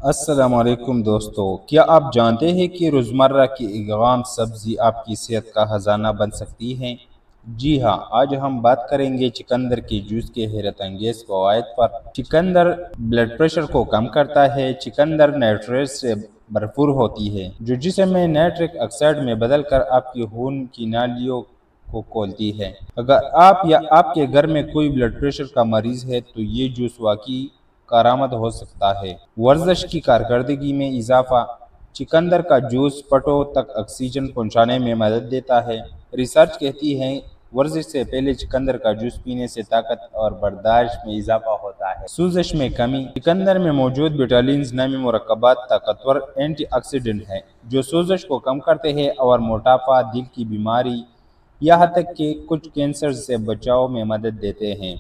السلام علیکم دوستو، کیا آپ جانتے ہیں کہ روزمرہ کی اقوام سبزی آپ کی صحت کا خزانہ بن سکتی ہیں؟ جی ہاں، آج ہم بات کریں گے چقندر کے جوس کے حیرت انگیز فوائد پر۔ چقندر بلڈ پریشر کو کم کرتا ہے۔ چقندر نائٹریٹ سے بھرپور ہوتی ہے جو جسم میں نائٹرک آکسائڈ میں بدل کر آپ کی خون کی نالیوں کو کھولتی ہے۔ اگر آپ یا آپ کے گھر میں کوئی بلڈ پریشر کا مریض ہے تو یہ جوس واقعی کارآمد ہو سکتا ہے۔ ورزش کی کارکردگی میں اضافہ: چقندر کا جوس پٹوں تک آکسیجن پہنچانے میں مدد دیتا ہے۔ ریسرچ کہتی ہے ورزش سے پہلے چقندر کا جوس پینے سے طاقت اور برداشت میں اضافہ ہوتا ہے۔ سوزش میں کمی: چقندر میں موجود بیٹالینز نامی مرکبات طاقتور اینٹی آکسیڈنٹ ہیں جو سوزش کو کم کرتے ہیں اور موٹاپا، دل کی بیماری، یہاں تک کہ کچھ کینسر سے بچاؤ میں مدد دیتے ہیں۔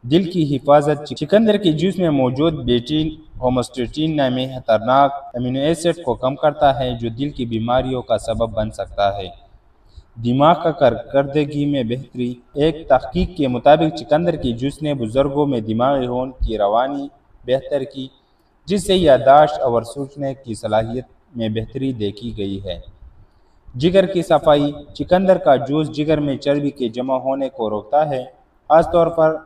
دل کی حفاظت: چقندر کے جوس میں موجود بیٹین ہوموسٹیٹین نامی خطرناک امینو ایسڈ کو کم کرتا ہے جو دل کی بیماریوں کا سبب بن سکتا ہے۔ دماغ کا کارکردگی میں بہتری: ایک تحقیق کے مطابق چقندر کے جوس نے بزرگوں میں دماغی خون کی روانی بہتر کی، جس سے یادداشت اور سوچنے کی صلاحیت میں بہتری دیکھی گئی ہے۔ جگر کی صفائی: چقندر کا جوس جگر میں چربی کے جمع ہونے کو روکتا ہے، خاص طور پر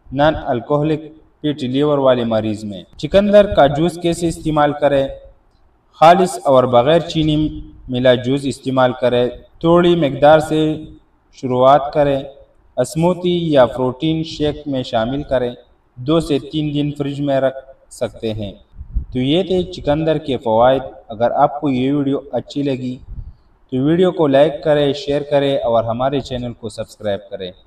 نان الکوہلک فیٹی لیور والے مریض میں۔ چقندر کا جوس کیسے استعمال کریں؟ خالص اور بغیر چینی ملا جوس استعمال کریں۔ تھوڑی مقدار سے شروعات کریں۔ اسموتی یا پروٹین شیک میں شامل کریں۔ 2 سے 3 دن فریج میں رکھ سکتے ہیں۔ تو یہ تھے چقندر کے فوائد۔ اگر آپ کو یہ ویڈیو اچھی لگی تو ویڈیو کو لائک کریں، شیئر کریں اور ہمارے چینل کو سبسکرائب کریں۔